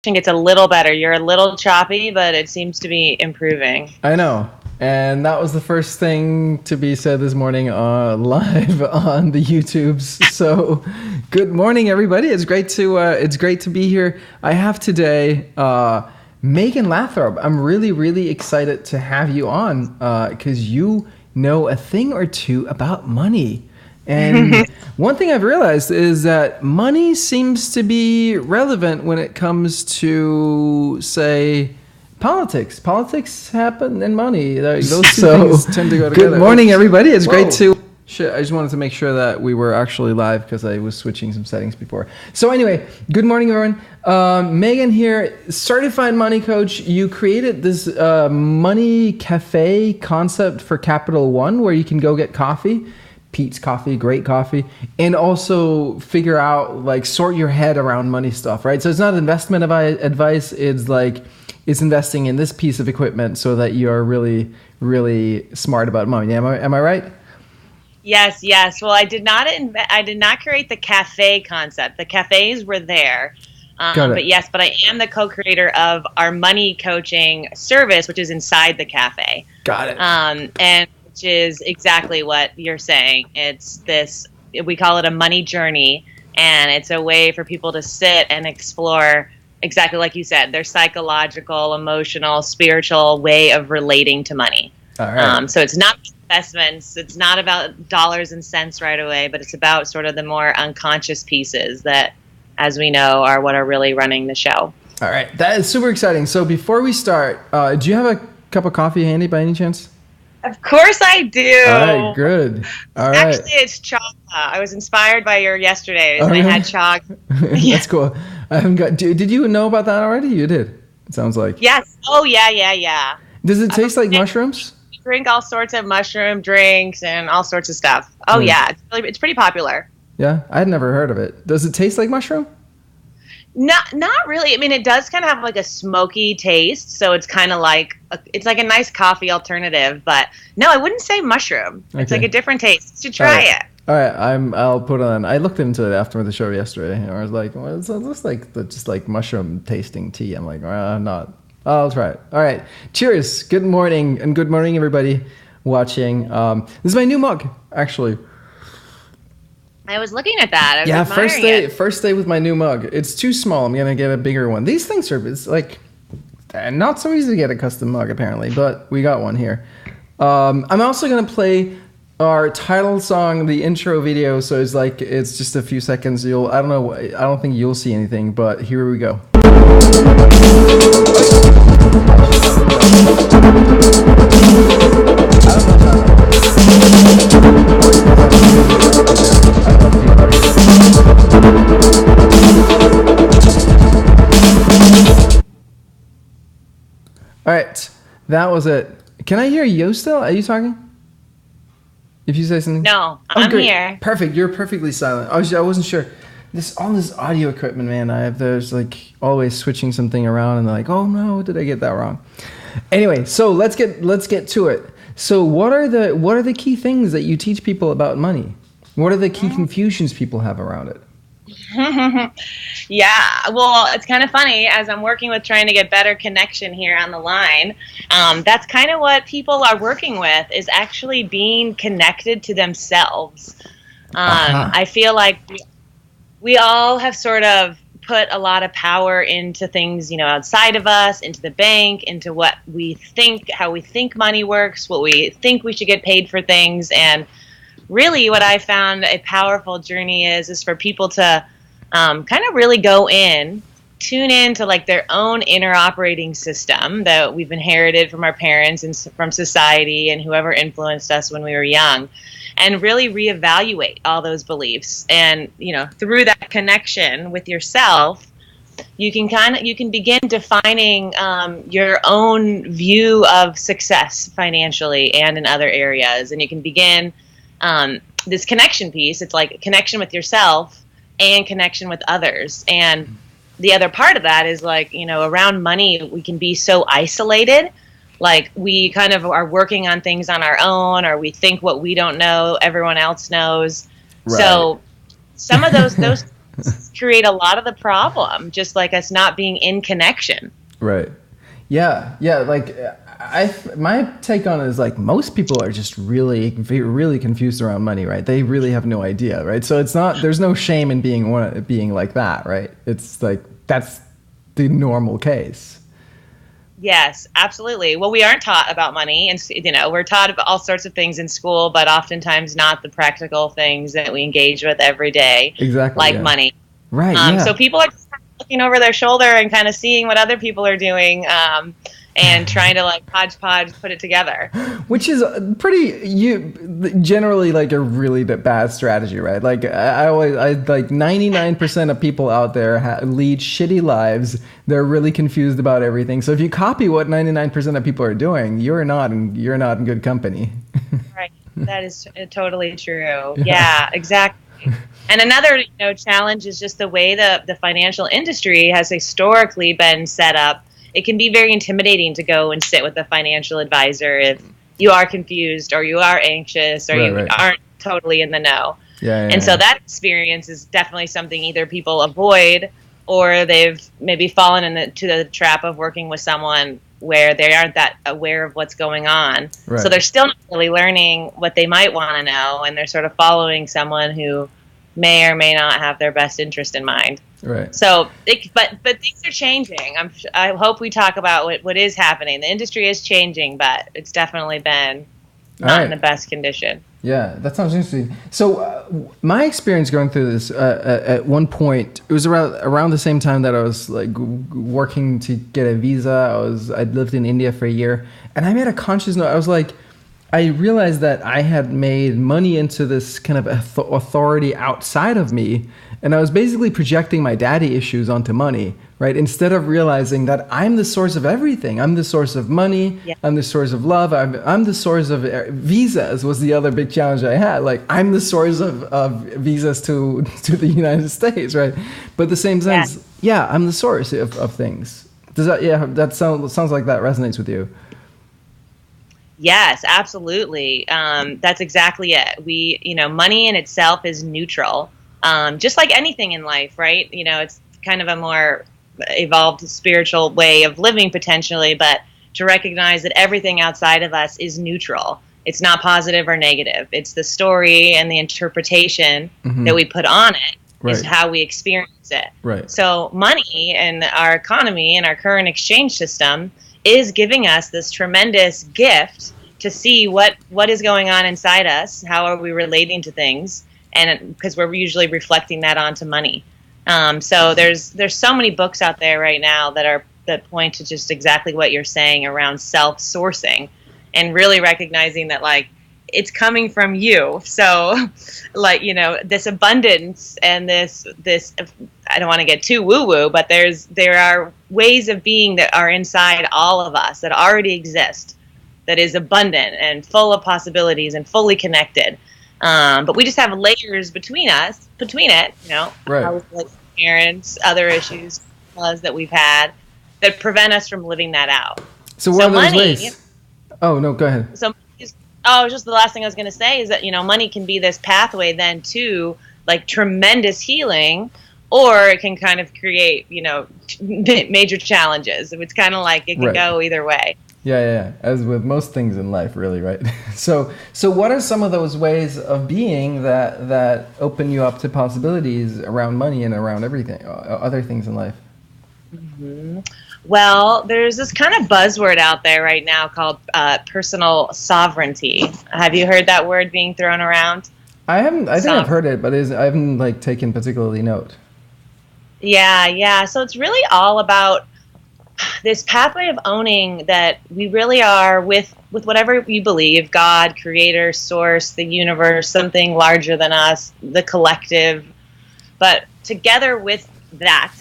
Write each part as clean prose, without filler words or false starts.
gets a little better. You're a little choppy, but it seems to be improving. I know. And that was the first thing to be said this morning live on the YouTubes. So, good morning, everybody. It's great to be here. I have today Megan Lathrop. I'm really excited to have you on because you know a thing or two about money. And one thing I've realized is that money seems to be relevant when it comes to, say, politics. Politics happen and money. Those two things tend to go together. Good morning, everybody. It's great to... Shit, I just wanted to make sure that we were actually live because I was switching some settings before. So anyway, good morning, everyone. Megan here, certified money coach. You created this money cafe concept for Capital One where you can go get coffee. Pete's Coffee, great coffee, and also figure out, like, sort your head around money stuff, right? So it's not investment advice. It's like, it's investing in this piece of equipment so that you're really smart about money. Am I right? Yes. Well, I did not create the cafe concept. The cafes were there. But yes, but I am the co-creator of our money coaching service, which is inside the cafe. Got it. And which is exactly what you're saying. It's this, we call it a money journey, and it's a way for people to sit and explore, exactly like you said, their psychological, emotional, spiritual way of relating to money. All right. So it's not investments, it's not about dollars and cents right away, but it's about sort of the more unconscious pieces that, as we know, are what are really running the show. All right. That is super exciting. So before we start, do you have a cup of coffee handy by any chance? Of course I do. All right, good. All right. Actually, it's chaga. I was inspired by your yesterday's, and I had chaga. That's cool. I haven't got. Did you know about that already? You did. It sounds like. Yes. Oh yeah. Does it taste like mushrooms? We drink all sorts of mushroom drinks and all sorts of stuff. Oh yeah, it's pretty popular. Yeah, I'd never heard of it. Does it taste like mushroom? Not really. I mean, it does kind of have like a smoky taste, so it's kind of like it's like a nice coffee alternative. But no, I wouldn't say mushroom. Okay. It's like a different taste. You should try it. All right, I'll put on. I looked into it after the show yesterday, and I was like, well, it looks like just like mushroom tasting tea. I'm like, not. I'll try it. All right. Cheers. Good morning, and good morning, everybody watching. This is my new mug, actually. I was looking at that. Yeah, first day with my new mug. It's too small. I'm gonna get a bigger one. These things it's like not so easy to get a custom mug apparently, but we got one here. I'm also gonna play our title song, the intro video. So it's just a few seconds. I don't think you'll see anything, but here we go. All right, that was it. Can I hear you still? Are you talking? If you say something? No, I'm here. Perfect. You're perfectly silent. I wasn't sure. All this audio equipment, man. There's like always switching something around, and they're like, oh no, did I get that wrong? Anyway, so let's get to it. So what are the key things that you teach people about money? What are the key confusions people have around it? Yeah, well, it's kind of funny as I'm working with trying to get better connection here on the line. That's kind of what people are working with, is actually being connected to themselves. I feel like we all have sort of put a lot of power into things, outside of us, into the bank, into what we think, how we think money works, what we think we should get paid for things. And really what I found a powerful journey is for people to kind of really go in, tune in to like their own inner operating system that we've inherited from our parents and from society and whoever influenced us when we were young, and really reevaluate all those beliefs. And through that connection with yourself, you can begin defining your own view of success financially and in other areas. And you can begin this connection piece. It's like connection with yourself and connection with others. And the other part of that is like, around money, we can be so isolated. Like we kind of are working on things on our own, or we think what we don't know, everyone else knows. Right. So some of those create a lot of the problem, just like us not being in connection. Right. Yeah. Yeah. Like my take on it is like most people are just really, really confused around money, right? They really have no idea, right? So there's no shame in being like that, right? It's like, that's the normal case. Yes, absolutely. Well, we aren't taught about money, and we're taught about all sorts of things in school, but oftentimes not the practical things that we engage with every day, Exactly. like Yeah. money. Right. Yeah. So people are just kind of looking over their shoulder and kind of seeing what other people are doing, and trying to like hodgepodge put it together. Which is generally like a really bad strategy, right? Like I like 99% of people out there lead shitty lives. They're really confused about everything. So if you copy what 99% of people are doing, you're not in good company. Right. That is totally true. Yeah, exactly. And another challenge is just the way the financial industry has historically been set up. It can be very intimidating to go and sit with a financial advisor if you are confused or you are anxious or you aren't totally in the know. So that experience is definitely something either people avoid or they've maybe fallen into the trap of working with someone where they aren't that aware of what's going on. Right. So they're still not really learning what they might want to know, and they're sort of following someone who may or may not have their best interest in mind. Right. So, but things are changing. I hope we talk about what is happening. The industry is changing, but it's definitely been not in the best condition. Yeah, that sounds interesting. So, my experience going through this at one point, it was around the same time that I was like working to get a visa. I'd lived in India for a year, and I made a conscious note. I was like, I realized that I had made money into this kind of authority outside of me, and I was basically projecting my daddy issues onto money, right? Instead of realizing that I'm the source of everything. I'm the source of money. Yeah. I'm the source of love. I'm the source of visas was the other big challenge I had. Like, I'm the source of visas to the United States, right? But in the same sense, I'm the source of things. That sounds like that resonates with you. Yes, absolutely. That's exactly it. Money in itself is neutral. Just like anything in life, right? It's kind of a more evolved spiritual way of living potentially, but to recognize that everything outside of us is neutral. It's not positive or negative. It's the story and the interpretation that we put on it is how we experience it. Right. So money and our economy and our current exchange system is giving us this tremendous gift to see what is going on inside us, how are we relating to things, and because we're usually reflecting that onto money. So there's so many books out there right now that point to just exactly what you're saying around self-sourcing and really recognizing that like it's coming from you. So like, this abundance and this I don't want to get too woo-woo, but there are ways of being that are inside all of us that already exist, that is abundant and full of possibilities and fully connected. But we just have layers between it, right. Like parents, other issues that we've had that prevent us from living that out. So what are those ways? Oh, no, go ahead. So, just the last thing I was going to say is that, money can be this pathway then to like tremendous healing, or it can kind of create, major challenges. It's kind of like it can go either way. Yeah. As with most things in life, really, right? So what are some of those ways of being that open you up to possibilities around money and around everything, other things in life? Mm-hmm. Well, there's this kind of buzzword out there right now called personal sovereignty. Have you heard that word being thrown around? I haven't. I think I've heard it, but I haven't like taken particularly note. Yeah. So it's really all about this pathway of owning that we really are with whatever you believe, God, creator, source, the universe, something larger than us, the collective. But together with that,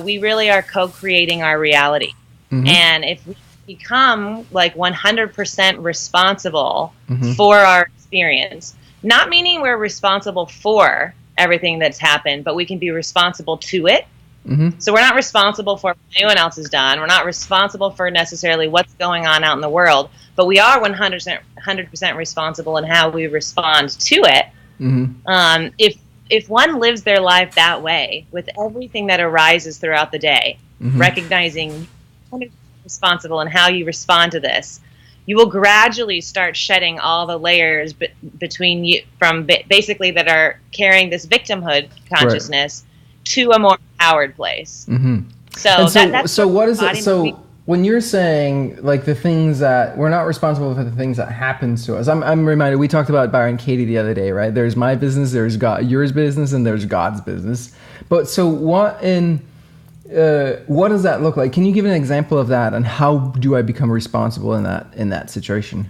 we really are co-creating our reality. Mm-hmm. And if we become like 100% responsible for our experience, not meaning we're responsible for everything that's happened, but we can be responsible to it. Mm-hmm. So we're not responsible for what anyone else has done. We're not responsible for necessarily what's going on out in the world, but we are 100% responsible in how we respond to it. Mm-hmm. if one lives their life that way, with everything that arises throughout the day, recognizing you're responsible and how you respond to this, you will gradually start shedding all the layers between you, from basically that are carrying this victimhood consciousness to a more empowered place. So what is it? So when you're saying like the things that we're not responsible for, the things that happens to us, I'm reminded, we talked about Byron Katie the other day, right? There's my business, there's yours business, and there's God's business. But so what does that look like? Can you give an example of that, and how do I become responsible in that situation?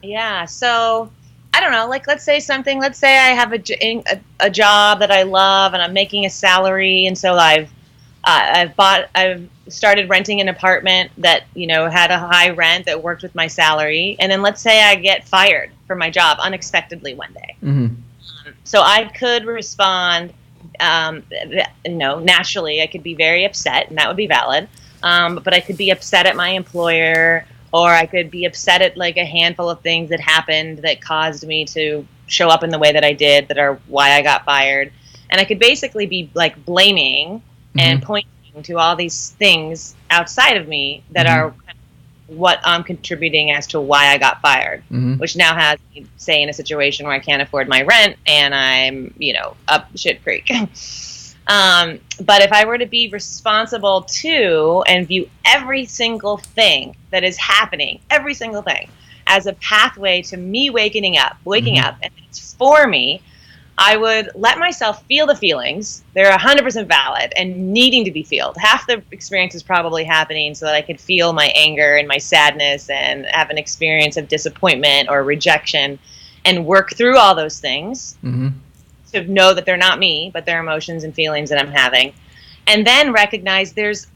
Yeah. So I don't know, like let's say I have a job that I love and I'm making a salary, and so I've started renting an apartment that, had a high rent that worked with my salary. And then let's say I get fired from my job unexpectedly one day. So I could respond, naturally. I could be very upset, and that would be valid. But I could be upset at my employer, or I could be upset at like a handful of things that happened that caused me to show up in the way that I did, that are why I got fired. And I could basically be like blaming and pointing to all these things outside of me that are what I'm contributing as to why I got fired, which now has me, say, in a situation where I can't afford my rent and I'm, up shit creek. But if I were to be responsible to and view every single thing that is happening, every single thing, as a pathway to me waking up, and it's for me, I would let myself feel the feelings. They're 100% valid and needing to be felt. Half the experience is probably happening so that I could feel my anger and my sadness and have an experience of disappointment or rejection and work through all those things to know that they're not me, but they're emotions and feelings that I'm having. And then recognize there's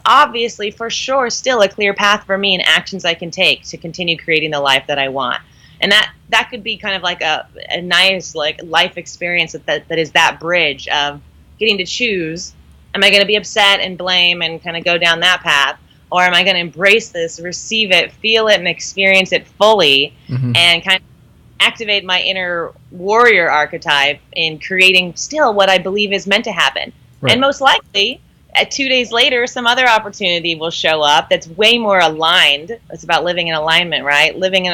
obviously, for sure, still a clear path for me and actions I can take to continue creating the life that I want. And that could be kind of like a nice like life experience that is that bridge of getting to choose. Am I going to be upset and blame and kind of go down that path? Or am I going to embrace this, receive it, feel it, and experience it fully, and kind of activate my inner warrior archetype in creating still what I believe is meant to happen? Right. And most likely, 2 days later, some other opportunity will show up that's way more aligned. It's about living in alignment, right? Living in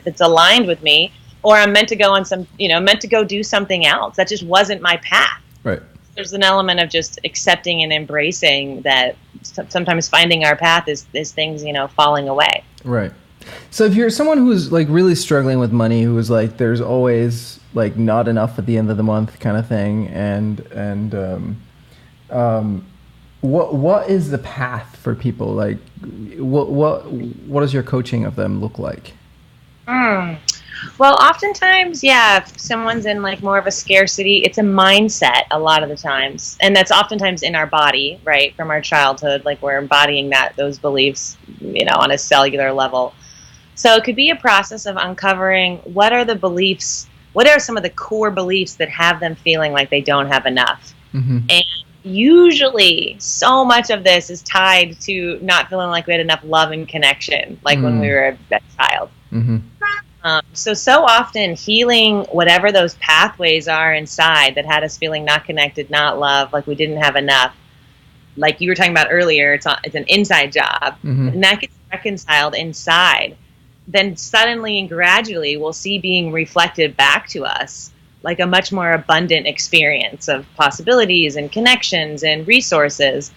that's aligned with me, or I'm meant to go on meant to go do something else. That just wasn't my path. Right. There's an element of just accepting and embracing that sometimes finding our path is things, falling away. Right. So if you're someone who's like really struggling with money, who is like, there's always like not enough at the end of the month kind of thing, what is the path for people? Like, what does your coaching of them look like? Well, oftentimes, if someone's in like more of a scarcity, it's a mindset a lot of the times. And that's oftentimes in our body, right? From our childhood, like we're embodying those beliefs, on a cellular level. So it could be a process of uncovering what are some of the core beliefs that have them feeling like they don't have enough. And usually so much of this is tied to not feeling like we had enough love and connection, like when we were a child. So often healing whatever those pathways are inside that had us feeling not connected, not loved, like we didn't have enough. Like you were talking about earlier, it's an inside job, and that gets reconciled inside. Then suddenly and gradually we'll see being reflected back to us like a much more abundant experience of possibilities and connections and resources.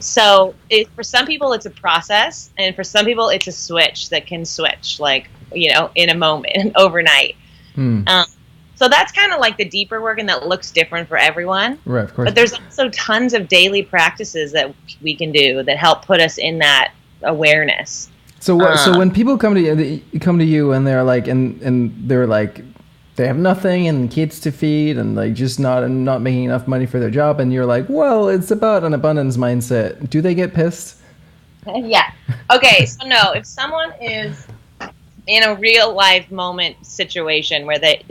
So for some people it's a process, and for some people it's a switch that can switch like, in a moment, overnight. So that's kind of like the deeper work, and that looks different for everyone. Right, of course. But there's also tons of daily practices that we can do that help put us in that awareness. So when people come to you and they're like, and they're like, they have nothing and kids to feed and like just not making enough money for their job, and you're like, well, it's about an abundance mindset. Do they get pissed? Yeah. Okay. So no, if someone is in a real life moment situation where they,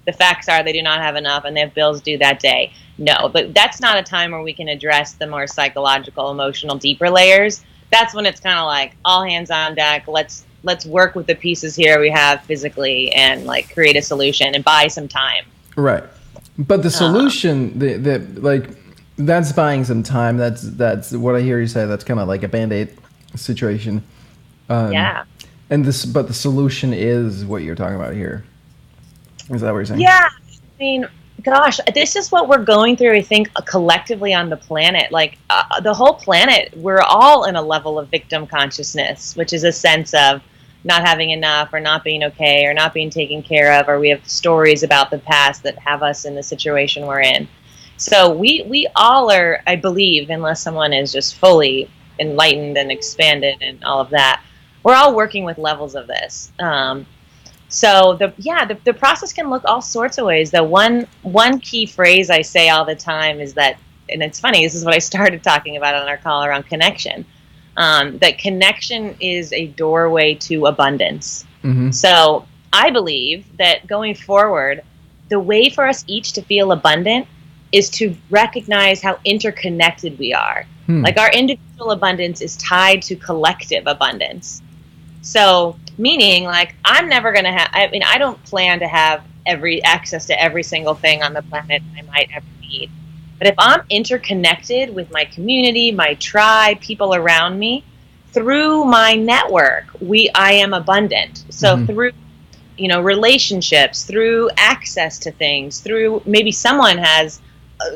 the facts are they do not have enough and they have bills due that day. No, but that's not a time where we can address the more psychological, emotional, deeper layers. That's when it's kind of like all hands on deck. Let's work with the pieces here we have physically and like create a solution and buy some time. Right. But the solution, the like, that's buying some time. That's what I hear you say. That's kind of like a Band-Aid situation. Yeah. But the solution is what you're talking about here. Is that what you're saying? Yeah. I mean, gosh, this is what we're going through, I think, collectively on the planet. Like, the whole planet, we're all in a level of victim consciousness, which is a sense of not having enough or not being okay or not being taken care of, or we have stories about the past that have us in the situation we're in. So we all are, I believe, unless someone is just fully enlightened and expanded and all of that, we're all working with levels of this. So the process can look all sorts of ways. The one key phrase I say all the time is that, and it's funny, this is what I started talking about on our call around connection. That connection is a doorway to abundance. Mm-hmm. So I believe that going forward, the way for us each to feel abundant is to recognize how interconnected we are. Like, our individual abundance is tied to collective abundance. So, meaning, like, I'm never going to have, I don't plan to have access to every single thing on the planet I might ever need. But if I'm interconnected with my community, my tribe, people around me, through my network, I am abundant. So through, relationships, through access to things, through maybe someone has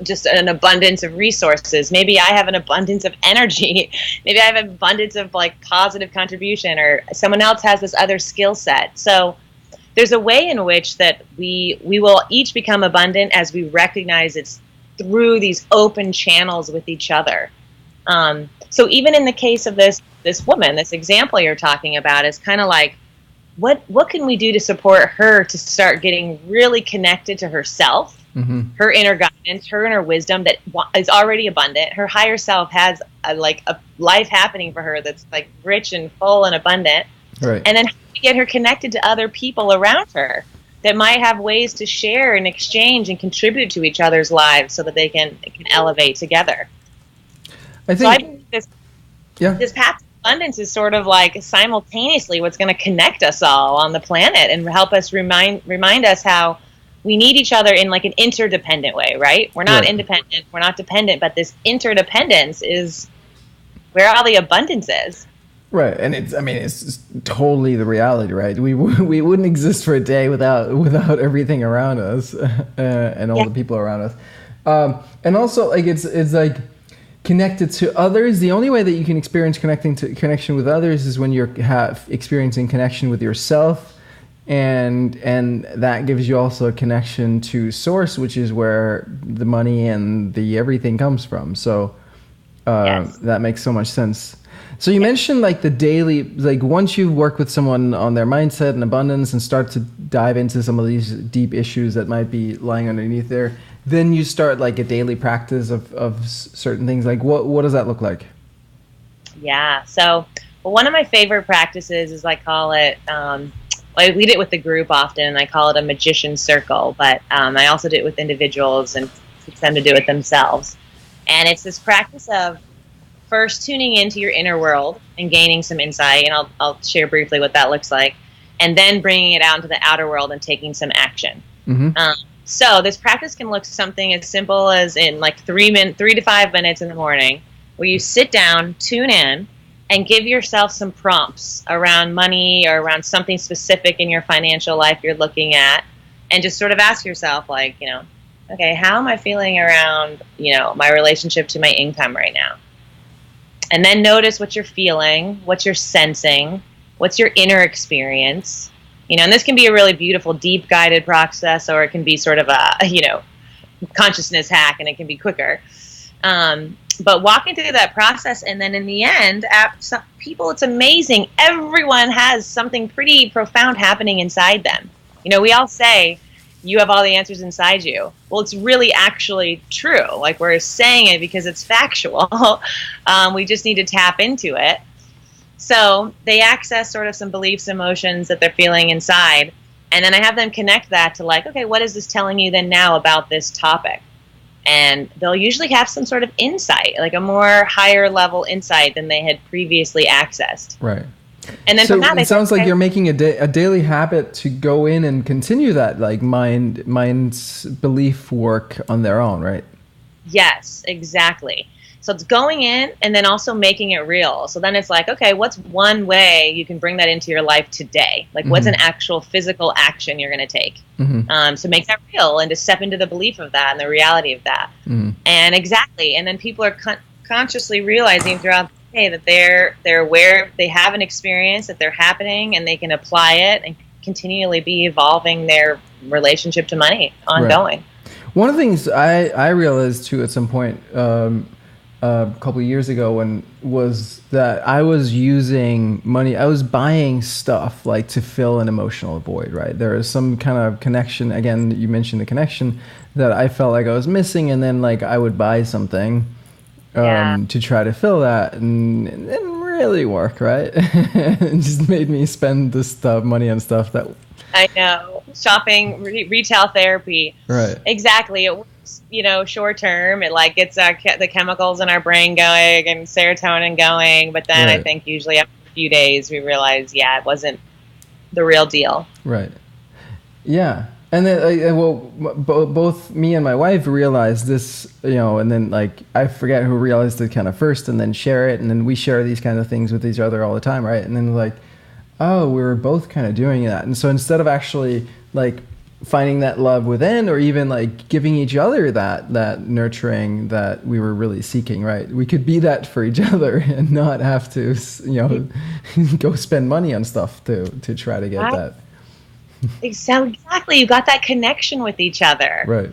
just an abundance of resources. Maybe I have an abundance of energy. Maybe I have an abundance of like positive contribution, or someone else has this other skill set. So there's a way in which that we will each become abundant as we recognize it's through these open channels with each other. So even in the case of this woman, this example you're talking about is kind of like, what can we do to support her to start getting really connected to herself, her inner guidance, her inner wisdom that is already abundant. Her higher self has a life happening for her that's like rich and full and abundant. Right. And then how do we get her connected to other people around her that might have ways to share and exchange and contribute to each other's lives so that they can elevate together. I believe this path to abundance is sort of like simultaneously what's going to connect us all on the planet and help us remind us how we need each other in like an interdependent way, right? We're not independent, we're not dependent, but this interdependence is where all the abundance is. Right, and it's totally the reality, right? We wouldn't exist for a day without everything around us and all the people around us, and also like it's like connected to others. The only way that you can experience connection with others is when you're experiencing connection with yourself, and that gives you also a connection to source, which is where the money and the everything comes from. So that makes so much sense. So you mentioned like the daily, like once you work with someone on their mindset and abundance and start to dive into some of these deep issues that might be lying underneath there, then you start like a daily practice of certain things. Like what does that look like? Yeah. So one of my favorite practices is I call it, I lead it with the group often, and I call it a magician's circle, but I also do it with individuals and teach them to do it themselves. And it's this practice of first tuning into your inner world and gaining some insight, and I'll share briefly what that looks like, and then bringing it out into the outer world and taking some action. So this practice can look something as simple as in like 3 to 5 minutes in the morning, where you sit down, tune in, and give yourself some prompts around money or around something specific in your financial life you're looking at, and just sort of ask yourself, like, okay, how am I feeling around, my relationship to my income right now? And then notice what you're feeling, what you're sensing, what's your inner experience. And this can be a really beautiful, deep guided process, or it can be sort of a, consciousness hack, and it can be quicker. But walking through that process, and then in the end, some people, it's amazing. Everyone has something pretty profound happening inside them. We all say, you have all the answers inside you. Well, it's really actually true. Like, we're saying it because it's factual. We just need to tap into it. So they access sort of some beliefs, emotions that they're feeling inside. And then I have them connect that to like, okay, what is this telling you then now about this topic? And they'll usually have some sort of insight, like a more higher level insight than they had previously accessed. Right. And then from So that, they it sounds like okay, you're making a daily habit to go in and continue that like mind's belief work on their own, right? yes, exactly. So it's going in and then also making it real. So then it's like, okay, what's one way you can bring that into your life today? Like, what's an actual physical action you're going to take? So make that real and to step into the belief of that and the reality of that. And exactly. And then people are consciously realizing throughout the day that they're aware, they have an experience, that they're happening, and they can apply it and continually be evolving their relationship to money ongoing. Right. One of the things I realized too at some point a couple of years ago when was that I was using money. I was buying stuff like to fill an emotional void. Right, there is some kind of connection. Again, you mentioned the connection that I felt like I was missing, and then like I would buy something to try to fill that, and it didn't really work. Right, it just made me spend the money on stuff that. I know. Shopping, retail therapy. Right. Exactly. It works, short term. It like gets the chemicals in our brain going and serotonin going. But then I think usually after a few days we realize, it wasn't the real deal. Right. Yeah. And then, both me and my wife realized this, and then like, I forget who realized it kind of first and then share it. And then we share these kind of things with each other all the time. Right. And then like, oh, we were both kind of doing that. And so instead of actually like finding that love within or even like giving each other that nurturing that we were really seeking, right? We could be that for each other and not have to, go spend money on stuff to try to get that. Exactly. You got that connection with each other. Right.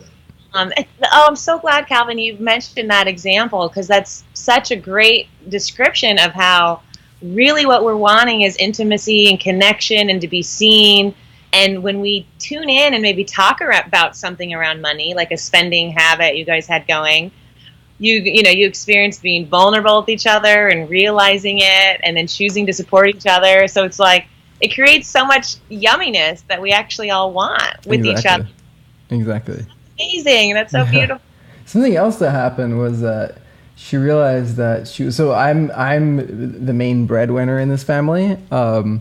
I'm so glad, Calvin, you mentioned that example because that's such a great description of how really what we're wanting is intimacy and connection and to be seen. And when we tune in and maybe talk about something around money, like a spending habit you guys had going, you experience being vulnerable with each other and realizing it and then choosing to support each other. So it's like it creates so much yumminess that we actually all want with each other. Exactly. That's amazing. That's so beautiful. Something else that happened was that she realized that I'm the main breadwinner in this family, and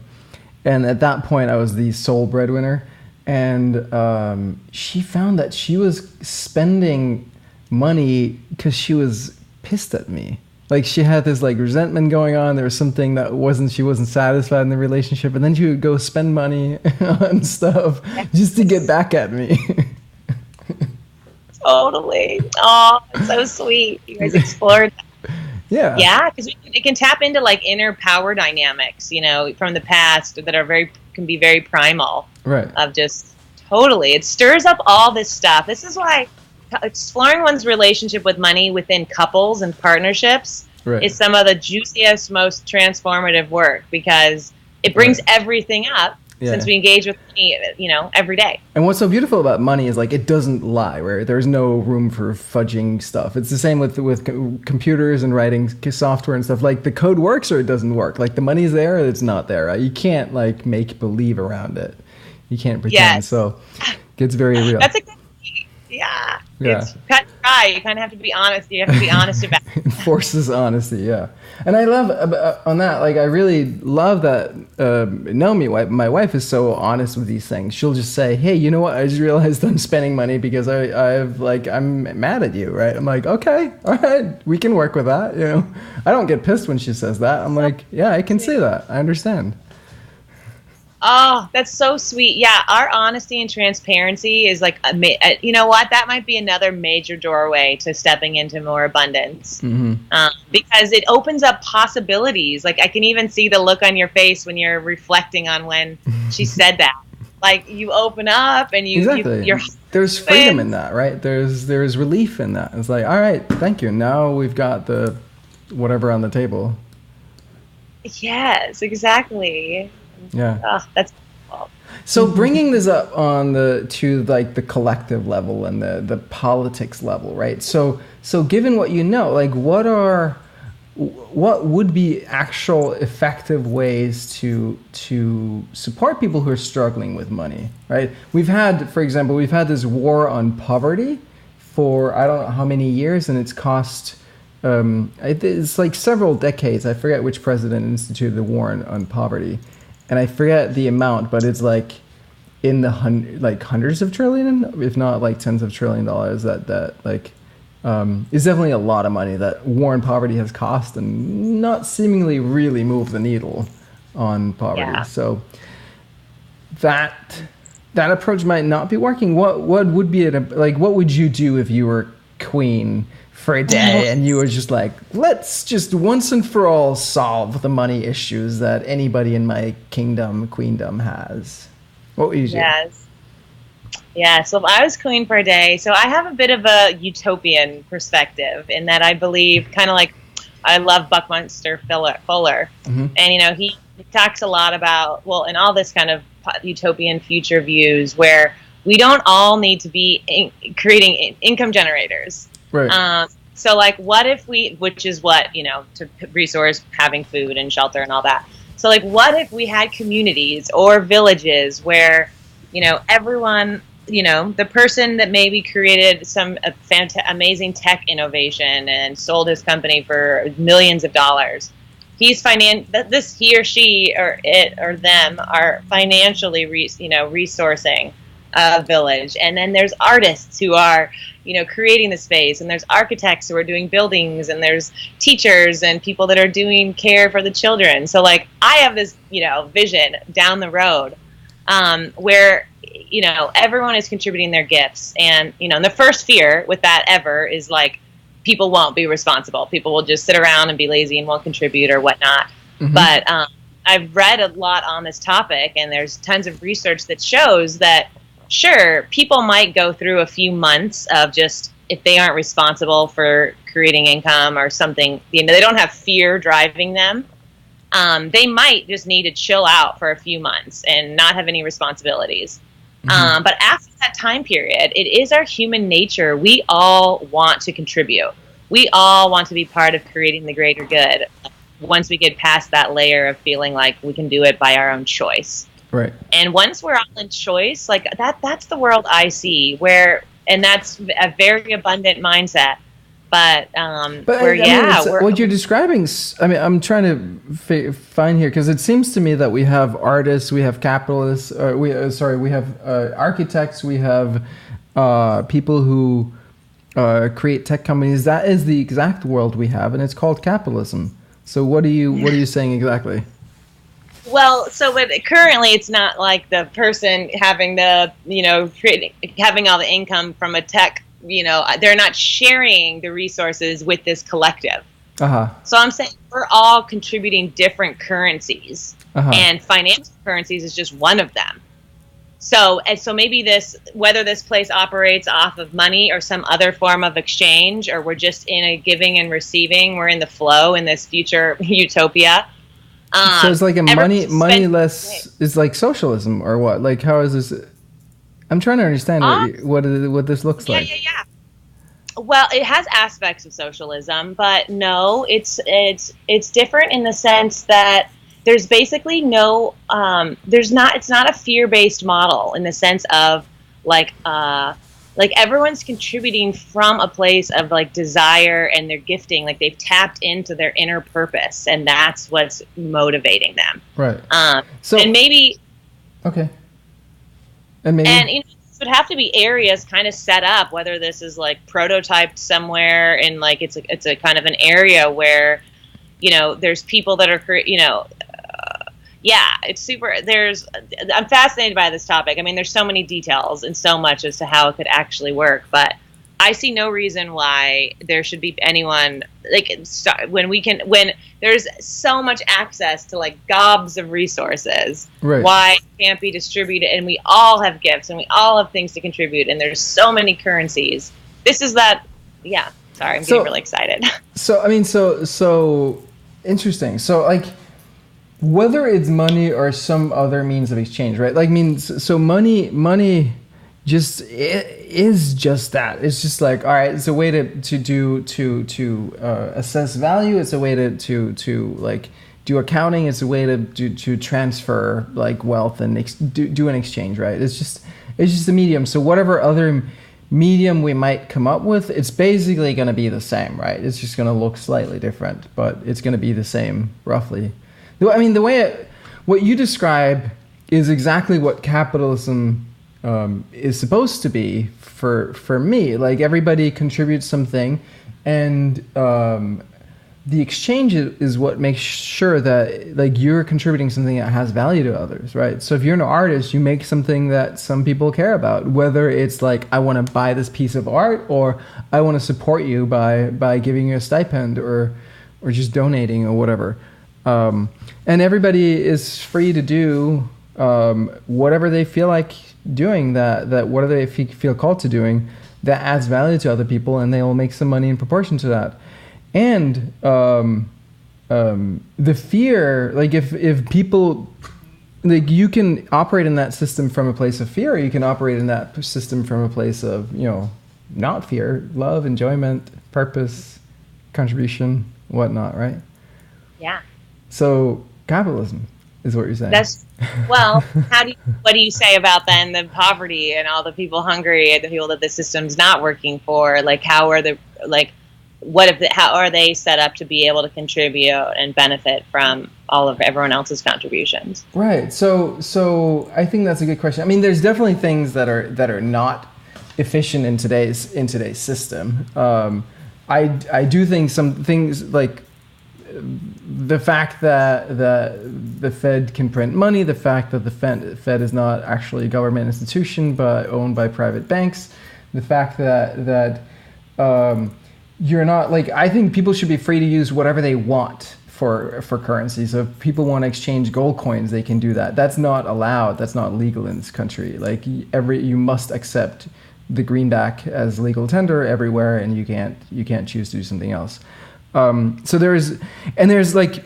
at that point I was the sole breadwinner, and she found that she was spending money because she was pissed at me. Like she had this like resentment going on. There was something that she wasn't satisfied in the relationship, and then she would go spend money on stuff just to get back at me. Totally. Oh, it's so sweet. You guys explored that. Yeah. Yeah, because it can tap into like inner power dynamics, from the past that can be very primal. Right. Of just totally. It stirs up all this stuff. This is why exploring one's relationship with money within couples and partnerships is some of the juiciest, most transformative work because it brings everything up. Since we engage with money, every day. And what's so beautiful about money is like it doesn't lie, right? There's no room for fudging stuff. It's the same with computers and writing software and stuff. Like the code works or it doesn't work. Like the money's there or it's not there. Right? You can't like make believe around it. You can't pretend. Yes. So it gets very real. That's a good thing. Yeah. It's cut and dry. You kind of have to be honest. You have to be honest about it. It forces honesty, yeah. And I love on that. Like I really love that. Naomi, my wife, is so honest with these things. She'll just say, "Hey, you know what? I just realized I'm spending money because I'm mad at you, right?" I'm like, "Okay, all right, we can work with that." I don't get pissed when she says that. I'm like, "Yeah, I can say that. I understand." Oh, that's so sweet. Yeah, our honesty and transparency is like, you know what? That might be another major doorway to stepping into more abundance because it opens up possibilities. Like I can even see the look on your face when you're reflecting on when she said that. Like you open up and there's freedom in that, right? There's relief in that. It's like, all right, thank you. Now we've got the whatever on the table. Yes, exactly. Yeah. Oh, that's cool. So bringing this up to like the collective level and the politics level, right? So given what like what would be actual effective ways to support people who are struggling with money, right? For example, we've had this war on poverty for I don't know how many years, and it's cost it's like several decades. I forget which president instituted the war on poverty, and I forget the amount, but it's like in the hundreds of trillion, if not like tens of $1 trillion. That like is definitely a lot of money that war on poverty has cost, and not seemingly really moved the needle on poverty. Yeah. So that approach might not be working. What would be like? What would you do if you were queen for a day and you were just like, let's just once and for all solve the money issues that anybody in my queendom has? What would you do? Yes. Yeah, so if I was queen for a day, so I have a bit of a utopian perspective in that I believe, kind of like, I love Buckminster Fuller, Mm-hmm. and he talks a lot about, well, in all this kind of utopian future views where we don't all need to be creating income generators. Right. So like, what if which is what, to resource having food and shelter and all that. So like, what if we had communities or villages where, everyone, the person that maybe created some amazing tech innovation and sold his company for millions of dollars, he or she or it or them are financially, resourcing a village. And then there's artists who are, creating the space, and there's architects who are doing buildings, and there's teachers and people that are doing care for the children. So like, I have this, vision down the road, where, everyone is contributing their gifts. And, and the first fear with that ever is like, people won't be responsible. People will just sit around and be lazy and won't contribute or whatnot. Mm-hmm. But I've read a lot on this topic, and there's tons of research that shows that, sure, people might go through a few months of just, if they aren't responsible for creating income or something, they don't have fear driving them. They might just need to chill out for a few months and not have any responsibilities. Mm-hmm. But after that time period, it is our human nature. We all want to contribute. We all want to be part of creating the greater good once we get past that layer of feeling like we can do it by our own choice. Right. And once we're all in choice, like that's the world I see, and that's a very abundant mindset. But what you're describing, I mean, I'm trying to find here, because it seems to me that we have artists, we have capitalists, we have architects, we have people who create tech companies. That is the exact world we have, and it's called capitalism. So what are you saying exactly? Well, but currently it's not like the person having having all the income from a tech, they're not sharing the resources with this collective. Uh-huh. So I'm saying we're all contributing different currencies, and financial currencies is just one of them. So maybe whether this place operates off of money or some other form of exchange, or we're just in a giving and receiving, we're in the flow in this future utopia. So it's like a moneyless is like socialism, or what? Like, how is this? I'm trying to understand what this looks like. Yeah. Well, it has aspects of socialism, but no, it's different in the sense that there's basically no it's not a fear-based model in the sense of like everyone's contributing from a place of like desire, and they're gifting, like they've tapped into their inner purpose, and that's what's motivating them. Right. And maybe this would have to be areas kind of set up, whether this is like prototyped somewhere, and like it's a kind of an area where there's people that are it's super. I'm fascinated by this topic. I mean, there's so many details and so much as to how it could actually work, but I see no reason why there should be anyone when there's so much access to like gobs of resources. Right. Why it can't be distributed? And we all have gifts, and we all have things to contribute, and there's so many currencies. This is that. Yeah. Sorry, I'm getting really excited. So I mean, so interesting. So like, whether it's money or some other means of exchange, right? Like, so money just is just that. It's just like, all right, it's a way to assess value. It's a way to like do accounting. It's a way to transfer like wealth and do an exchange, right? It's just a medium. So whatever other medium we might come up with, it's basically going to be the same, right? It's just going to look slightly different, but it's going to be the same roughly. I mean, what you describe is exactly what capitalism is supposed to be for me. Like, everybody contributes something, and the exchange is what makes sure that, like, you're contributing something that has value to others, right? So if you're an artist, you make something that some people care about, whether it's like, I want to buy this piece of art, or I want to support you by giving you a stipend, or just donating, or whatever. And everybody is free to do whatever they feel like doing, that whatever they feel called to doing that adds value to other people, and they will make some money in proportion to that. And the fear, like, if people, like, you can operate in that system from a place of fear, or you can operate in that system from a place of, not fear, love, enjoyment, purpose, contribution, whatnot, right? Yeah. So capitalism is what you're saying. Well, what do you say about then the poverty and all the people hungry and the people that the system's not working for? Like, how are how are they set up to be able to contribute and benefit from all of everyone else's contributions? Right. So I think that's a good question. I mean, there's definitely things that are not efficient in today's system. I do think some things, like the fact that the Fed can print money, the fact that the Fed is not actually a government institution but owned by private banks, the fact that you're not, like, I think people should be free to use whatever they want for currency. So if people want to exchange gold coins, they can do that. That's not allowed. That's not legal in this country. Like, you must accept the greenback as legal tender everywhere, and you can't choose to do something else. So there's like,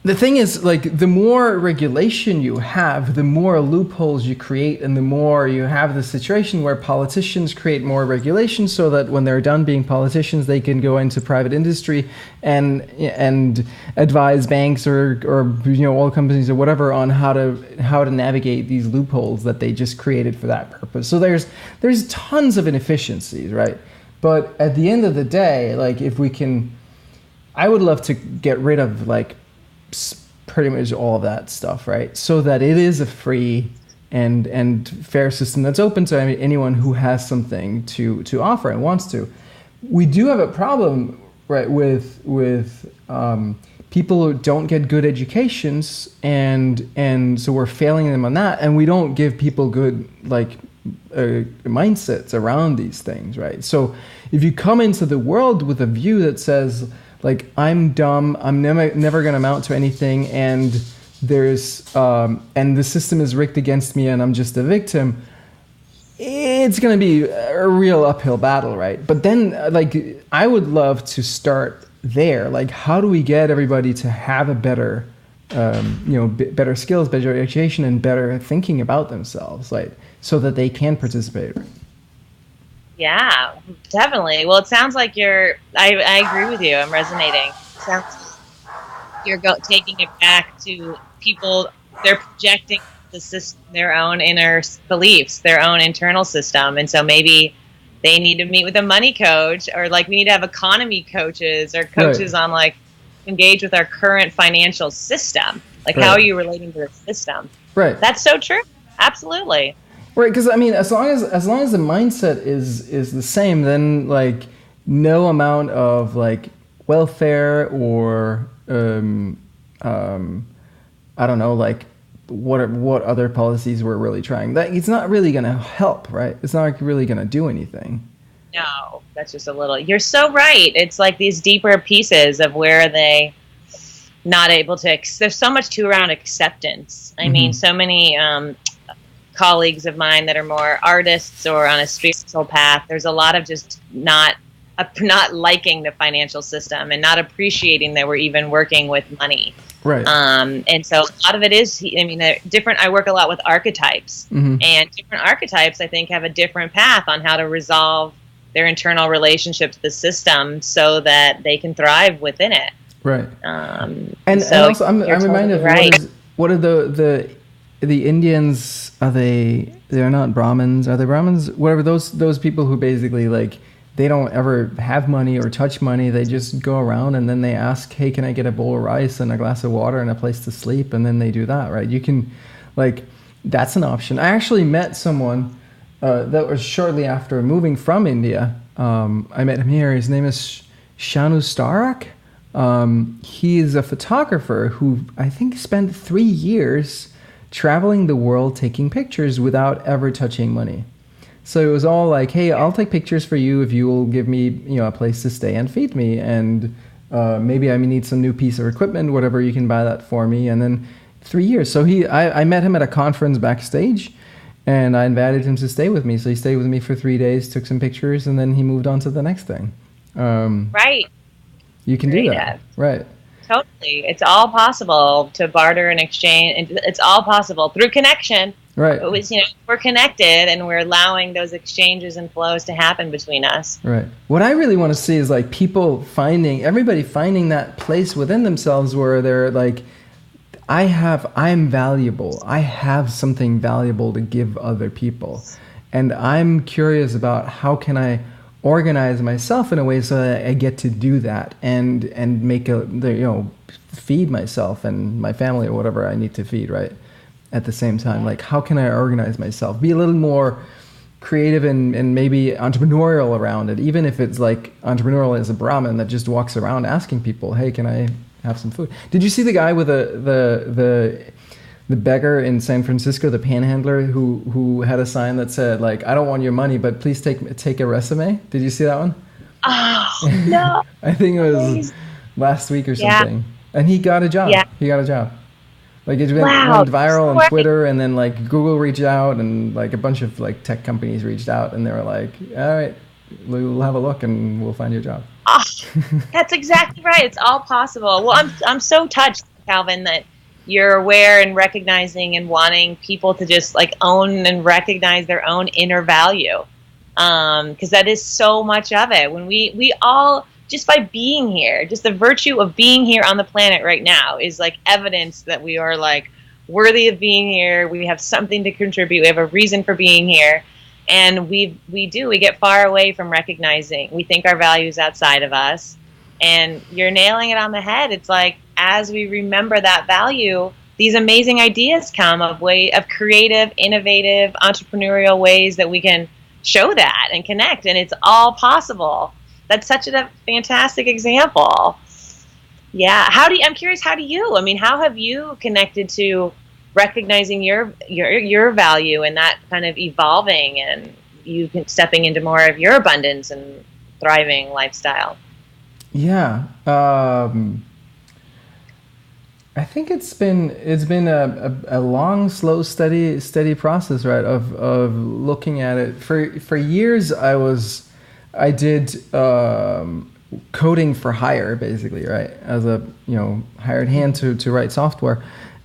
the thing is, like, the more regulation you have, the more loopholes you create, and the more you have the situation where politicians create more regulation so that when they're done being politicians, they can go into private industry and advise banks or oil companies or whatever on how to navigate these loopholes that they just created for that purpose. So there's tons of inefficiencies, right? But at the end of the day, like, I would love to get rid of, like, pretty much all of that stuff, right? So that it is a free and fair system that's open to anyone who has something to offer and wants to. We do have a problem, right, with people who don't get good educations, and so we're failing them on that, and we don't give people good, like, mindsets around these things, right? So if you come into the world with a view that says, like, I'm dumb, I'm never going to amount to anything, and and the system is rigged against me, and I'm just a victim, it's going to be a real uphill battle, right? But then, like, I would love to start there. Like, how do we get everybody to have a better, better skills, better education, and better thinking about themselves, right? So that they can participate. Yeah, definitely. Well, it sounds like I agree with you. I'm resonating. It sounds like you're taking it back to people. They're projecting their own inner beliefs, their own internal system. And so maybe they need to meet with a money coach, or, like, we need to have economy coaches or coaches on, like, engage with our current financial system. Like, how are you relating to the system? Right. That's so true. Absolutely. Right, because I mean, as long as the mindset is the same, then, like, no amount of, like, welfare or I don't know, like, what other policies we're really trying. That it's not really going to help, right? It's not really going to do anything. No, that's just a little. You're so right. It's like these deeper pieces of where they not able to. There's so much too around acceptance. I mean, so many. Colleagues of mine that are more artists or on a spiritual path, there's a lot of just not liking the financial system and not appreciating that we're even working with money. Right. And so a lot of it is, I mean, I work a lot with archetypes, and different archetypes, I think, have a different path on how to resolve their internal relationship to the system so that they can thrive within it. Right. And also, I'm reminded of what are the the Indians, they're not Brahmins, are they Brahmins? Whatever, those people who basically like, they don't ever have money or touch money. They just go around and then they ask, hey, can I get a bowl of rice and a glass of water and a place to sleep? And then they do that, right? You can, like, that's an option. I actually met someone that was shortly after moving from India. I met him here. His name is Shanu Starak. He is a photographer who I think spent 3 years traveling the world taking pictures without ever touching money. So it was all like, hey, I'll take pictures for you if you will give me, a place to stay and feed me. And maybe I need some new piece of equipment, whatever, you can buy that for me. And then 3 years. So I met him at a conference backstage and I invited him to stay with me. So he stayed with me for 3 days, took some pictures, and then he moved on to the next thing. Right. You can do that. Right. Totally. It's all possible to barter and exchange. It's all possible through connection. Right. It was, we're connected and we're allowing those exchanges and flows to happen between us. Right. What I really want to see is like everybody finding that place within themselves where they're like, I'm valuable. I have something valuable to give other people. And I'm curious about how can I organize myself in a way so that I get to do that and make feed myself and my family or whatever I need to feed, right? At the same time, like how can I organize myself, be a little more creative and maybe entrepreneurial around it, even if it's like entrepreneurial as a Brahmin that just walks around asking people, hey, can I have some food? Did you see the guy with the beggar in San Francisco, the panhandler who had a sign that said like, I don't want your money, but please take a resume? Did you see that one? Oh, no. I think it was last week or something. And he got a job. Yeah. He got a job. Like it went viral on Twitter, and then like Google reached out, and like a bunch of like tech companies reached out, and they were like, "All right, we'll have a look, and we'll find your job." Oh, that's exactly right. It's all possible. Well, I'm so touched, Calvin, that you're aware and recognizing and wanting people to just like own and recognize their own inner value, because that is so much of it. When we all, just by being here, just the virtue of being here on the planet right now is like evidence that we are like worthy of being here. We have something to contribute. We have a reason for being here. And we get far away from recognizing. We think our value is outside of us. And you're nailing it on the head. It's like, as we remember that value, these amazing ideas come of creative, innovative, entrepreneurial ways that we can show that and connect. And it's all possible. That's such a fantastic example. Yeah. I'm curious, how have you connected to recognizing your value and that kind of evolving and you stepping into more of your abundance and thriving lifestyle? Yeah. I think it's been a long, slow, steady process, right? Of looking at it. For years, I did coding for hire, basically, right? As a hired hand to write software,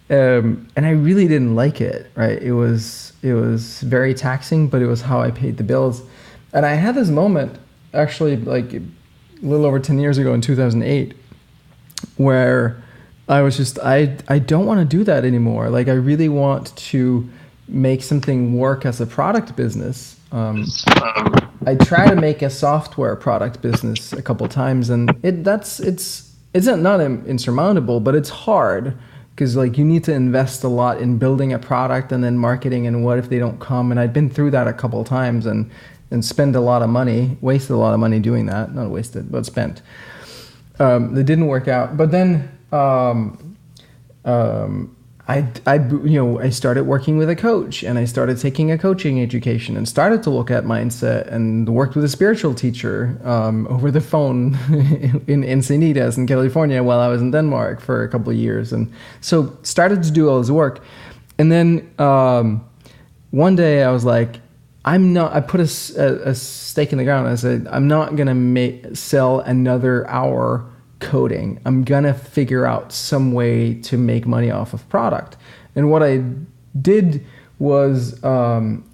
and I really didn't like it, right? It was very taxing, but it was how I paid the bills. And I had this moment, actually, like a little over 10 years ago in 2008, where I was just I don't want to do that anymore. Like I really want to make something work as a product business. I tried to make a software product business a couple times, and it's not insurmountable, but it's hard because like you need to invest a lot in building a product and then marketing, and what if they don't come? And I'd been through that a couple times and spent a lot of money, wasted a lot of money doing that. Not wasted, but spent. It didn't work out, but then I started working with a coach, and I started taking a coaching education and started to look at mindset, and worked with a spiritual teacher over the phone in Encinitas in California while I was in Denmark for a couple of years. And so started to do all this work. And then one day I was like, I put a stake in the ground. I said, I'm not going to sell another hour coding. I'm gonna figure out some way to make money off of product. And what I did was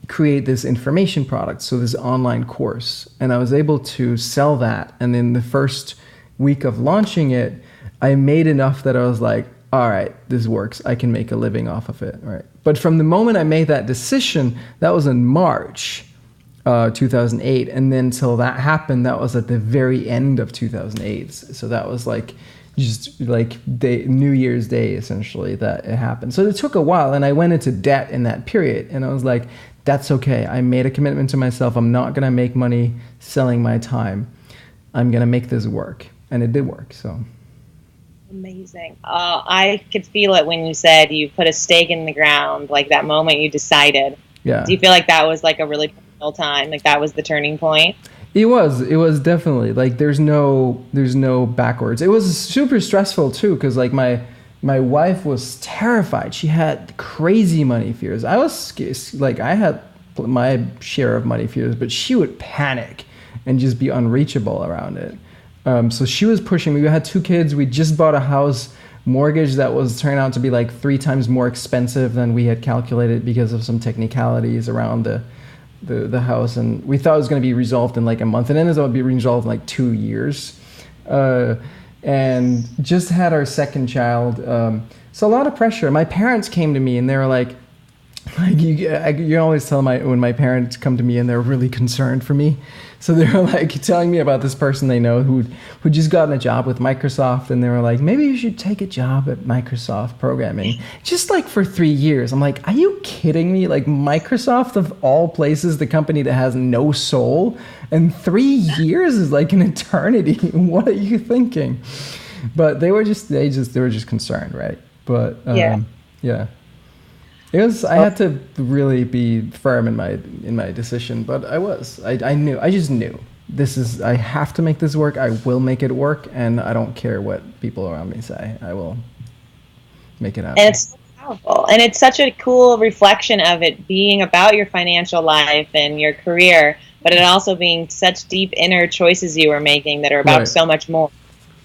create this information product, so this online course, and I was able to sell that. And in the first week of launching it, I made enough that I was like, all right, this works. I can make a living off of it, right? But from the moment I made that decision, that was in March 2008, and then till that happened, that was at the very end of 2008. So that was like just like New Year's Day, essentially, that it happened. So it took a while, and I went into debt in that period, and I was like, that's okay. I made a commitment to myself. I'm not gonna make money selling my time. I'm gonna make this work, and it did work. So amazing. I could feel it when you said you put a stake in the ground, like that moment you decided. yeah. Do you feel like that was like a really pivotal time? Like that was the turning point? It was definitely like there's no backwards. It was super stressful too, because like my wife was terrified. She had crazy money fears. I was like, I had my share of money fears, but she would panic and just be unreachable around it. So she was pushing me. We had 2 kids. We just bought a house mortgage that was turning out to be like 3 times more expensive than we had calculated because of some technicalities around the house. And we thought it was going to be resolved in like a month, and it ended up being resolved in like 2 years. And just had our second child. So a lot of pressure. My parents came to me and they were like you always tell when my parents come to me and they're really concerned for me. So they were like telling me about this person they know who just gotten a job with Microsoft, and they were like, maybe you should take a job at Microsoft programming, just like for 3 years. I'm like, are you kidding me? Like Microsoft, of all places, the company that has no soul, and 3 years is like an eternity. What are you thinking? But they were just concerned, right? But yeah. It was. I had to really be firm in my decision, but I knew. I just knew this is. I have to make this work. I will make it work, and I don't care what people around me say. I will make it happen. And it's so powerful, and it's such a cool reflection of it being about your financial life and your career, but it also being such deep inner choices you were making that are about so much more.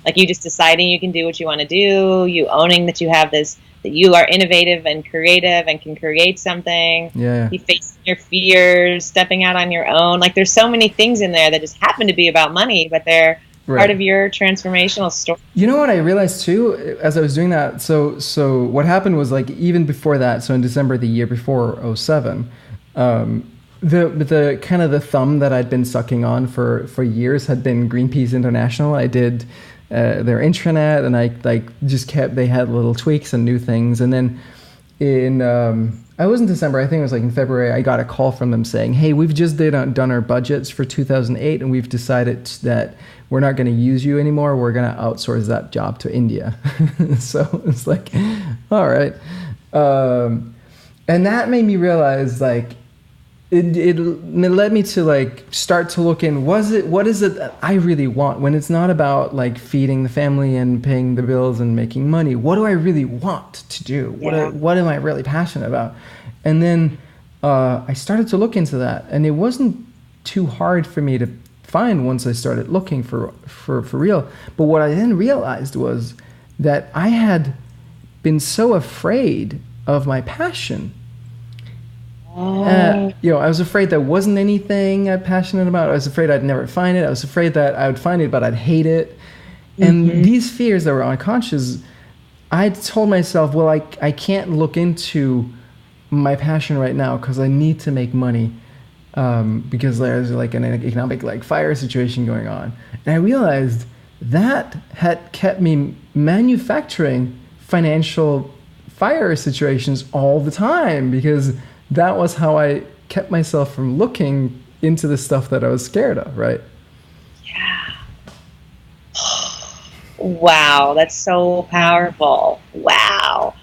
Like you just deciding you can do what you want to do, you owning that you have this, that you are innovative and creative and can create something. Yeah. You facing your fears, stepping out on your own. Like there's so many things in there that just happen to be about money, but they're part of your transformational story. You know what I realized too, as I was doing that? So what happened was, like, even before that, so in December the year before, 2007, the kind of the thumb that I'd been sucking on for years had been Greenpeace International. I did their intranet, and I just kept, they had little tweaks and new things. And then I was in December, I think it was like in February, I got a call from them saying, hey, we've just done our budgets for 2008, and we've decided that we're not going to use you anymore. We're going to outsource that job to India. So it's like, all right. And that made me realize, like, it led me to like start to look in, what is it that I really want, when it's not about like feeding the family and paying the bills and making money? What do I really want to do? What am I really passionate about? And then I started to look into that, and it wasn't too hard for me to find once I started looking for real. But what I then realized was that I had been so afraid of my passion. I was afraid there wasn't anything I'm passionate about. I was afraid I'd never find it. I was afraid that I would find it, but I'd hate it. And these fears that were unconscious, I told myself, well, I can't look into my passion right now because I need to make money, because there's like an economic like fire situation going on. And I realized that had kept me manufacturing financial fire situations all the time, because that was how I kept myself from looking into the stuff that I was scared of, right? Yeah. Wow, that's so powerful. Wow.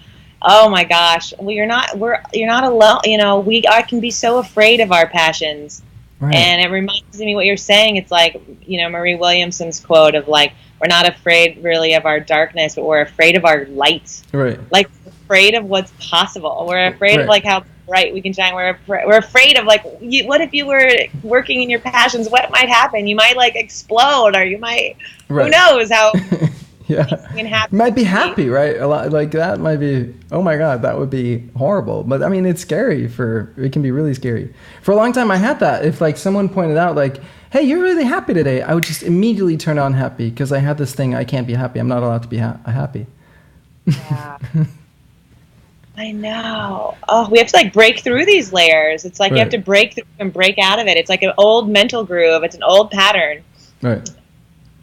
Oh my gosh. Well, you're not alone. You know, I can be so afraid of our passions. Right. And it reminds me what you're saying. It's like, you know, Marie Williamson's quote of like, we're not afraid really of our darkness, but we're afraid of our light. Right. Like, we're afraid of what's possible. We're afraid of like how bright we can shine. We're afraid of like, what if you were working in your passions? What might happen? You might like explode, or you might, who knows how. Yeah, might be happy, right? A lot like that might be, oh my God, that would be horrible. But I mean, it's scary. It can be really scary. For a long time I had that. If like someone pointed out like, hey, you're really happy today, I would just immediately turn on happy, because I had this thing, I can't be happy, I'm not allowed to be happy. Yeah. I know. Oh, we have to like break through these layers. It's like you have to break through and break out of it. It's like an old mental groove. It's an old pattern. Right.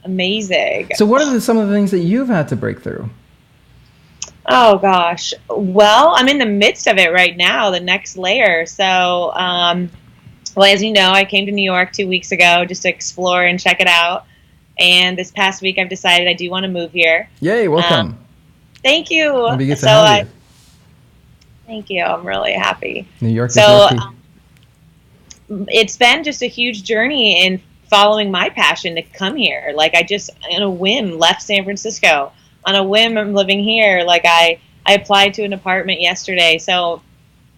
Amazing. So what are some of the things that you've had to break through? Oh gosh. Well, I'm in the midst of it right now, the next layer. So, well, as you know, I came to New York 2 weeks ago just to explore and check it out. And this past week I've decided I do want to move here. Yay, welcome. Thank you. It'll be good to have you. Thank you. I'm really happy. New York is lucky. It's been just a huge journey in following my passion to come here. Like I just, on a whim, left San Francisco. On a whim, I'm living here. Like I applied to an apartment yesterday. So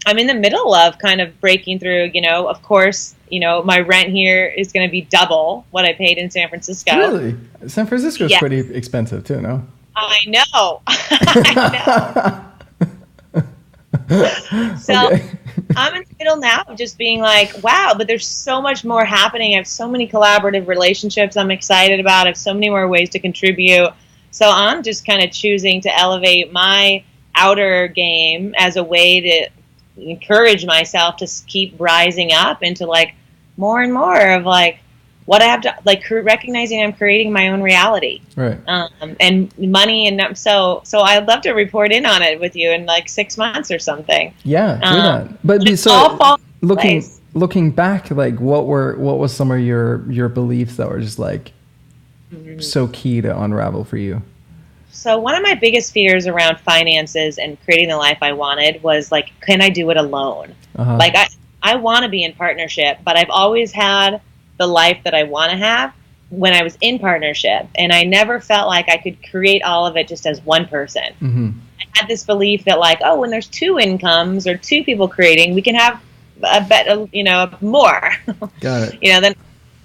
I'm in the middle of kind of breaking through, of course, my rent here is going to be double what I paid in San Francisco. Really? San Francisco is pretty expensive too, no? I know. I know. So okay. I'm in the middle now of just being like, wow, but there's so much more happening. I have so many collaborative relationships I'm excited about. I have so many more ways to contribute. So I'm just kind of choosing to elevate my outer game as a way to encourage myself to keep rising up into like more and more of like what I have to, like recognizing I'm creating my own reality, right? And money, and so I'd love to report in on it with you in like 6 months or something. Yeah, do that. But so looking back, like what was some of your beliefs that were just like so key to unravel for you? So one of my biggest fears around finances and creating the life I wanted was like, can I do it alone? Like I want to be in partnership, but I've always had the life that I want to have when I was in partnership. And I never felt like I could create all of it just as one person. Mm-hmm. I had this belief that like, oh, when there's 2 incomes or 2 people creating, we can have more. Got it.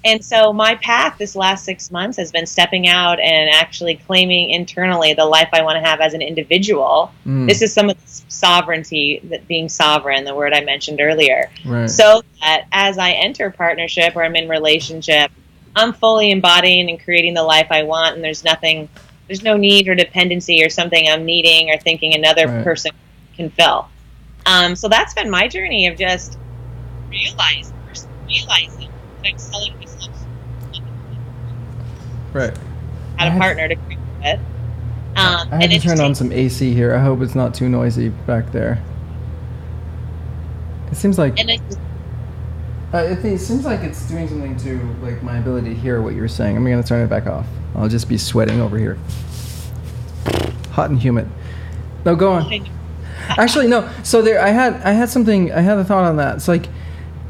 And so my path this last 6 months has been stepping out and actually claiming internally the life I want to have as an individual. This is some of the sovereignty, that being sovereign, the word I mentioned earlier. Right. So that as I enter partnership or I'm in relationship, I'm fully embodying and creating the life I want, and there's no need or dependency or something I'm needing or thinking another person can fill. So that's been my journey of just realizing that I'm selling myself. Right. Had a partner to create with. I had to turn on some AC here. I hope it's not too noisy back there. It seems like it seems like it's doing something to like my ability to hear what you're saying. I'm gonna turn it back off. I'll just be sweating over here. Hot and humid. No, go on. Actually, no. So I had a thought on that. It's like,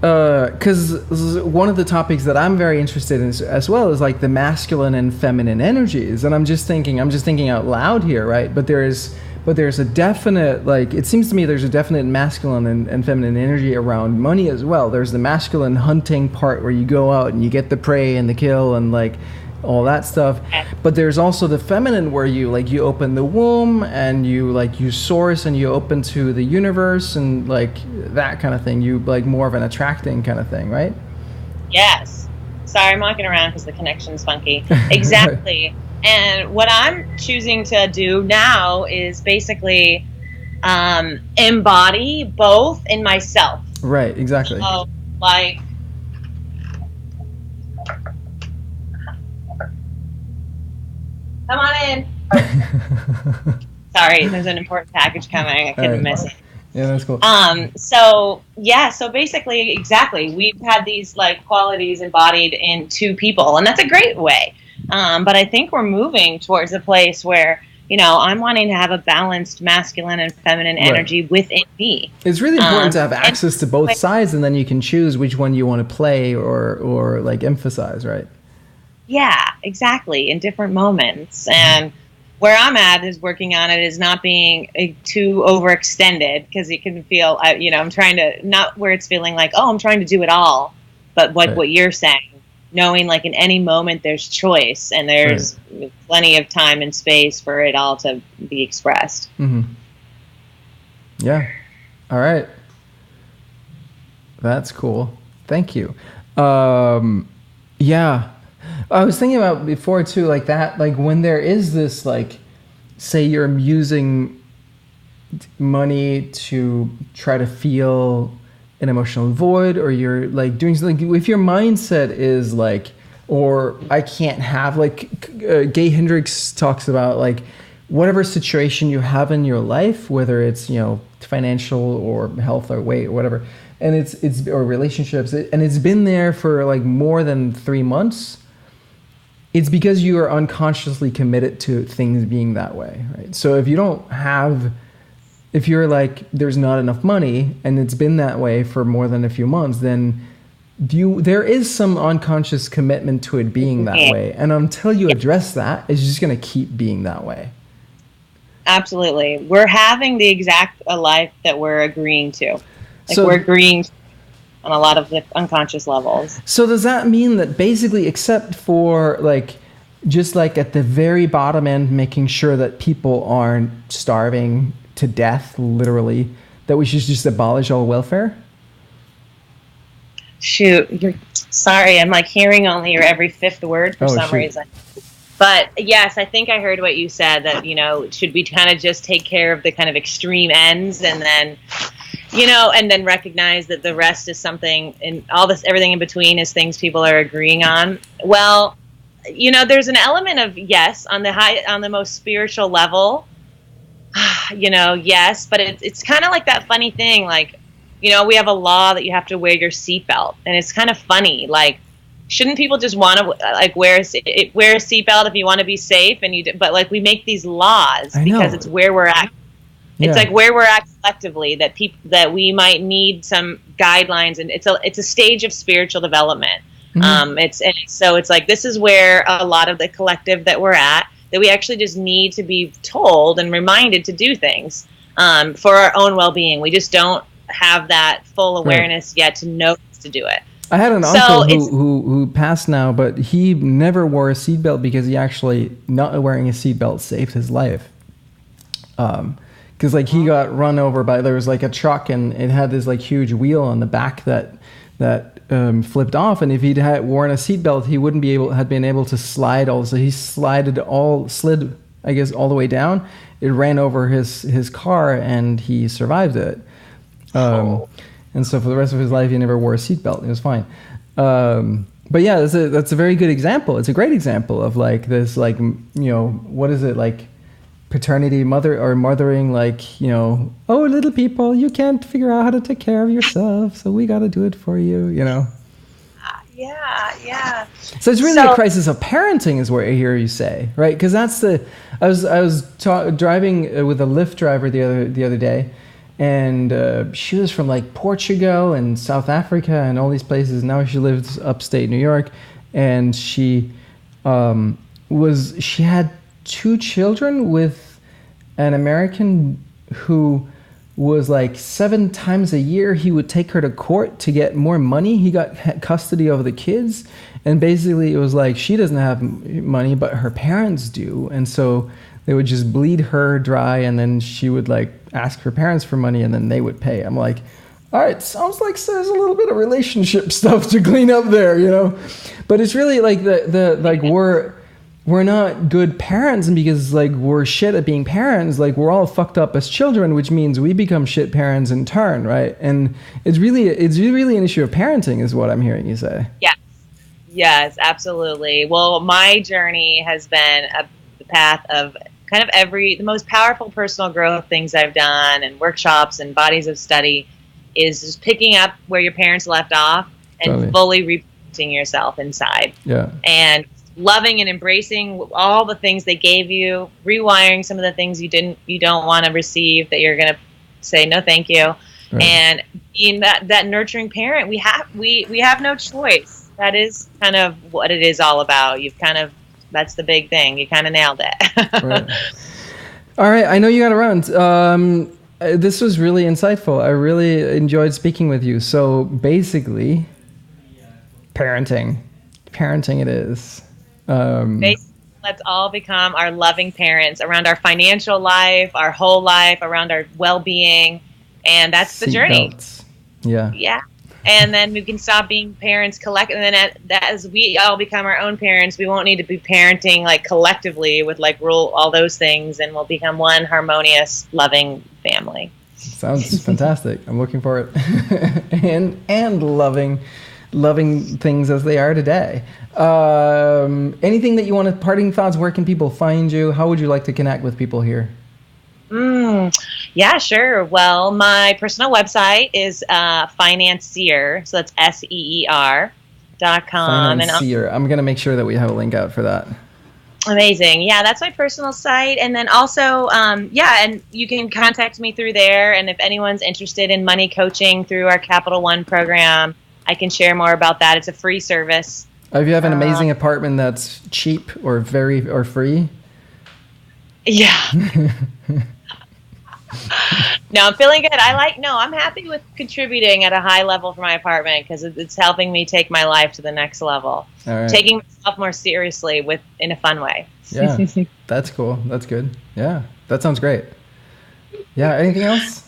because one of the topics that I'm very interested in as well is like the masculine and feminine energies, and I'm just thinking out loud here, right? But there's a definite, like, it seems to me there's a definite masculine and feminine energy around money as well. There's the masculine hunting part where you go out and you get the prey and the kill and like all that stuff, but there's also the feminine where you open the womb and you source and you open to the universe and like that kind of thing. You like more of an attracting kind of thing, right? Yes. Sorry, I'm walking around because the connection's funky. Exactly. Right. And what I'm choosing to do now is basically embody both in myself. Right. Exactly. So like. Come on in. Sorry, there's an important package coming. I couldn't miss it. Yeah, that's cool. So basically, exactly. We've had these like qualities embodied in 2 people, and that's a great way. But I think we're moving towards a place where, I'm wanting to have a balanced masculine and feminine energy within me. It's really important to have access to both sides, and then you can choose which one you want to play or like emphasize, right? Yeah, exactly. In different moments. And where I'm at is working on it is not being too overextended, because it can feel, I'm trying to, not where it's feeling like, oh, I'm trying to do it all, but what you're saying, knowing like in any moment there's choice and there's plenty of time and space for it all to be expressed. Mm-hmm. Yeah. All right. That's cool. Thank you. Yeah. I was thinking about before too, like that, like when there is this like say you're using money to try to feel an emotional void, or you're like doing something, if your mindset is like, or I can't have, like Gay Hendricks talks about, like whatever situation you have in your life, whether it's, you know, financial or health or weight or whatever, and it's or relationships, and it's been there for like more than 3 months, it's because you are unconsciously committed to things being that way, right? So if you don't have, if you're like, there's not enough money and it's been that way for more than a few months, then there is some unconscious commitment to it being that way. And until you address that, it's just going to keep being that way. Absolutely. We're having the exact life that we're agreeing to. Like, so we're agreeing on a lot of the unconscious levels. So does that mean that basically, except for like, just like at the very bottom end, making sure that people aren't starving to death, literally, that we should just abolish all welfare? Shoot, you're sorry. I'm like hearing only your every fifth word for some reason. But yes, I think I heard what you said, that, you know, should we kind of just take care of the kind of extreme ends, and then, you know, and then recognize that the rest is something, and all this, everything in between is things people are agreeing on. Well, you know, there's an element of yes on the most spiritual level, you know, yes, but it's kind of like that funny thing, like, you know, we have a law that you have to wear your seatbelt, and it's kind of funny, like, shouldn't people just want to like wear a seatbelt if you want to be safe? But like, we make these laws because it's where we're at. It's like where we're at collectively, that we might need some guidelines, and it's a stage of spiritual development. So it's like, this is where a lot of the collective that we're at, that we actually just need to be told and reminded to do things for our own well-being. We just don't have that full awareness yet to know to do it. I had an uncle who passed now, but he never wore a seatbelt because he actually, not wearing a seatbelt saved his life. Because like, he got run over by, there was like a truck, and it had this like huge wheel on the back that flipped off, and if he'd worn a seatbelt, he wouldn't had been able to slide. Also, he slid all the way down. It ran over his car, and he survived it. And so for the rest of his life, he never wore a seatbelt. It was fine. But yeah, that's a very good example. It's a great example of like this, like, you know, what is it, like paternity, mothering, like, you know, oh, little people, you can't figure out how to take care of yourself, so we got to do it for you, you know? Yeah. So it's really a crisis of parenting, is what I hear you say, right? Because that's I was driving with a Lyft driver the other day, and she was from like Portugal and South Africa and all these places. Now she lives upstate New York, and she had 2 children with an American who was like 7 times a year he would take her to court to get more money. He got custody of the kids, and basically it was like, she doesn't have money, but her parents do, and so they would just bleed her dry, and then she would like ask her parents for money, and then they would pay. I'm like, all right, sounds like there's a little bit of relationship stuff to clean up there, you know? But it's really like the like, we're not good parents, and because like we're shit at being parents, like we're all fucked up as children, which means we become shit parents in turn, right? And it's really an issue of parenting, is what I'm hearing you say. Yes, absolutely. Well, my journey has been the path of kind of the most powerful personal growth things I've done, and workshops and bodies of study, is just picking up where your parents left off and fully reparenting yourself inside. Yeah. And loving and embracing all the things they gave you, rewiring some of the things you don't want to receive, that you're going to say no thank you. Right. And being that nurturing parent, we have no choice. That is kind of what it is all about. That's the big thing. You kind of nailed it. Right. All right, I know you got to run. This was really insightful. I really enjoyed speaking with you. So basically, parenting it is. Basically, let's all become our loving parents around our financial life, our whole life, around our well-being, and that's the journey. Belts. Yeah. And then we can stop being parents and then as we all become our own parents, we won't need to be parenting like collectively with like rule all those things, and we'll become one harmonious, loving family. Sounds fantastic. I'm looking for it. and loving things as they are today. Anything that you want to, parting thoughts, where can people find you? How would you like to connect with people here? Yeah, sure. Well, my personal website is Financier, so that's SEER.com. Financier. I'm going to make sure that we have a link out for that. Amazing. Yeah, that's my personal site. And then also, and you can contact me through there. And if anyone's interested in money coaching through our Capital One program, I can share more about that. It's a free service. If you have an amazing apartment that's cheap or free? Yeah. No, I'm feeling good. I'm happy with contributing at a high level for my apartment because it's helping me take my life to the next level. All right. Taking myself more seriously in a fun way. Yeah, that's cool. That's good. Yeah, that sounds great. Yeah, anything else?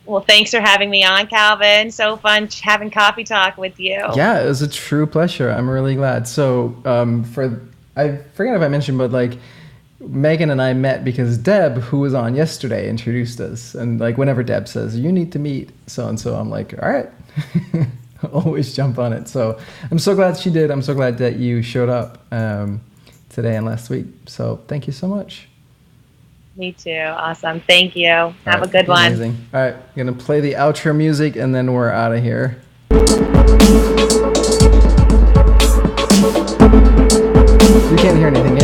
Well, thanks for having me on, Calvin. So fun having coffee talk with you. Yeah, it was a true pleasure. I'm really glad. So I forget if I mentioned, but like, Megan and I met because Deb, who was on yesterday, introduced us. And like whenever Deb says, you need to meet so-and-so, I'm like, all right, always jump on it. So I'm so glad she did. I'm so glad that you showed up today and last week. So thank you so much. Me too. Awesome. Thank you. Have a good one. Amazing. All right. I'm going to play the outro music and then we're out of here. You can't hear anything.